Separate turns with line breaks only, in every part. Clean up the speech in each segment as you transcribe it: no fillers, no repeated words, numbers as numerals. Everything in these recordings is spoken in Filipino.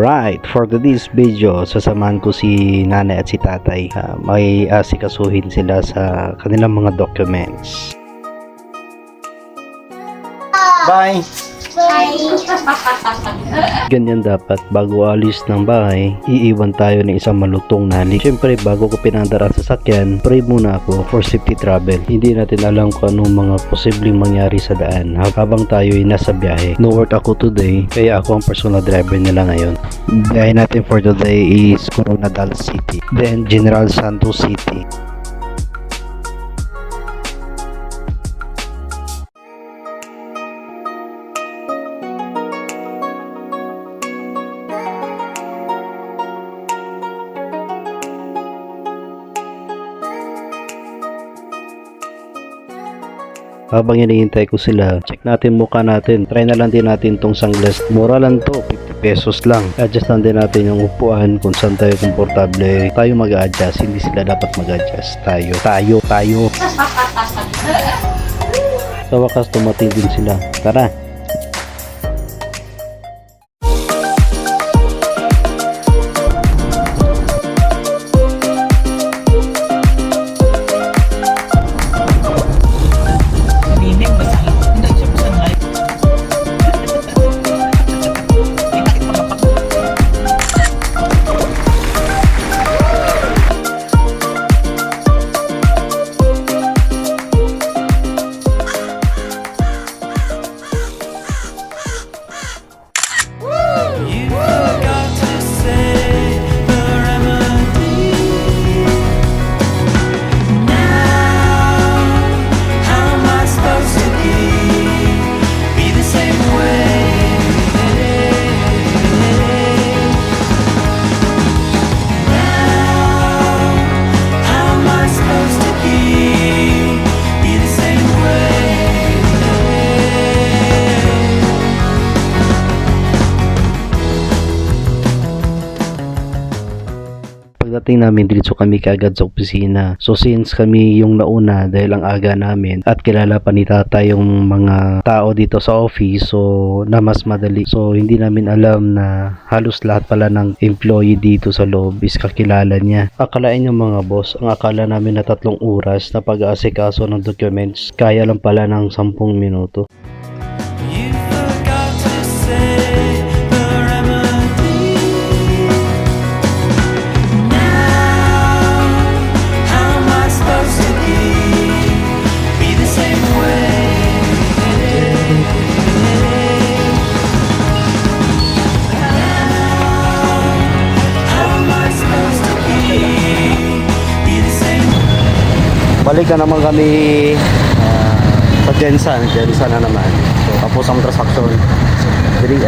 Alright, for today's video, sasamahan ko si nanay at si tatay. May asikasuhin sila sa kanilang mga documents. Bye! Ganyan dapat, bago alis ng bahay, iiwan tayo ng isang malutong nalik. Siyempre, bago ko pinandar sa sasakyan, pray muna ako for safety travel. Hindi natin alam kung anong mga posibleng mangyari sa daan habang tayo ay nasa biyahe. No work ako today, kaya ako ang personal driver nila ngayon. Biyahe natin for today is Coronadal City, then General Santos City. Habang hinihintay ko sila, check natin mukha natin. Try na lang din natin tong sunglass. Mura lang to, 50 pesos lang. Adjust lang din natin yung upuan kung saan tayo komportable. Tayo mag-a-adjust, hindi sila dapat mag-adjust. Tayo. Sa wakas, tumating din sila. Tara! Pagdating namin dito kami kaagad sa opisina. So since kami yung nauna dahil ang aga namin at kilala pa ni tata yung mga tao dito sa office, so na mas madali. So hindi namin alam na halos lahat pala ng employee dito sa loob is kakilala niya. Akalain yung mga boss, ang akala namin na 3 oras na pag-aasikaso ng documents, kaya lang pala ng 10 minuto. Balik na naman kami sa Jensen na naman. So tapos ang transaction. Diri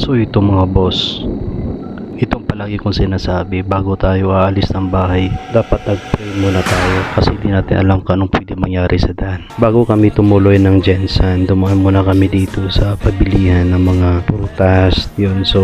So ito mga boss, itong palagi kong sinasabi, bago tayo aalis ng bahay, dapat nag-pray muna tayo kasi hindi natin alam kung anong pwede mangyari sa daan. Bago kami tumuloy ng Jensen, dumaan muna kami dito sa pabilihan ng mga prutas. Yun, so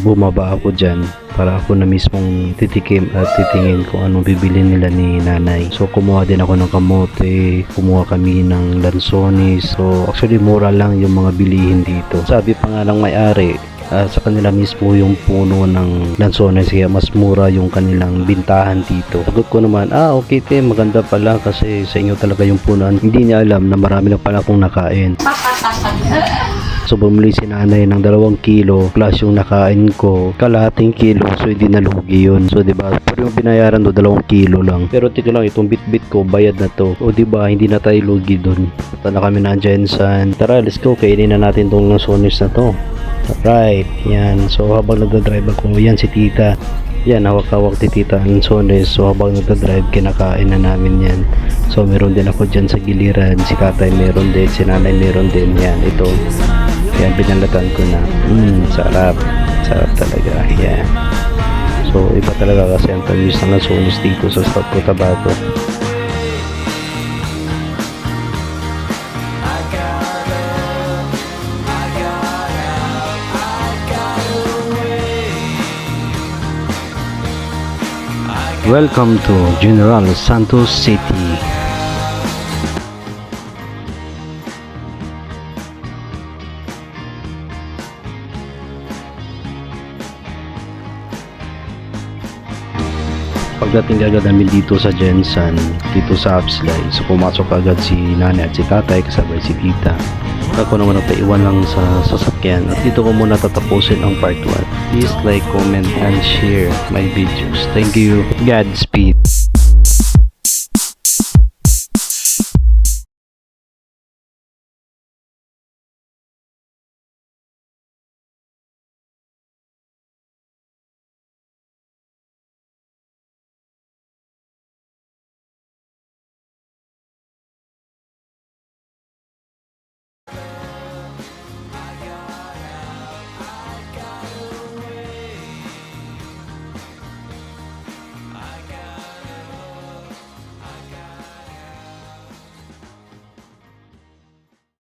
bumaba ako dyan para ako na mismong titikim at titingin kung anong bibili nila ni nanay. So kumuha din ako ng kamote, kumuha kami ng lansones. So actually mura lang yung mga bilihin dito. Sabi pa nga ng may-ari, Sa kanila mismo yung puno ng lansones, kaya mas mura yung kanilang bintahan dito. Sagot ko naman, okay te, maganda pala kasi sa inyo talaga yung punuan. Hindi niya alam na marami na pala akong nakain. So bumili si nanay ng 2 kilo plus yung nakain ko kalahating kilo, so hindi nalugi yun. So diba, pero yung binayaran do 2 kilo lang. Pero tiko lang, itong bit-bit ko bayad na to. O diba, hindi na tayo lugi dun. Punta na kami ng Jensen. Tara, let's go, kainin na natin tong lansones na to. Right, yan. So habang nagdadrive ako, yan si tita. Yan, hawak-hawak ni tita ang lansones. So habang nagdadrive, kinakain na namin yan. So meron din ako dyan sa giliran. Si tatay meron din, si nanay meron din. Yan, ito. Yan, binalatan ko na. Sarap. Sarap talaga. Yan. So iba talaga kasi ang tamis ng lansones dito sa South Cotabato. Welcome to General Santos City. Pagdating agad namin dito sa Jensen, dito sa Upsley, so pumasok agad si nanay at si tatay kasabay si tita. Ako naman nagpaiwan lang sa sasakyan at dito ko muna tatapusin ang part 1. Please like, comment, and share my videos. Thank you. Godspeed.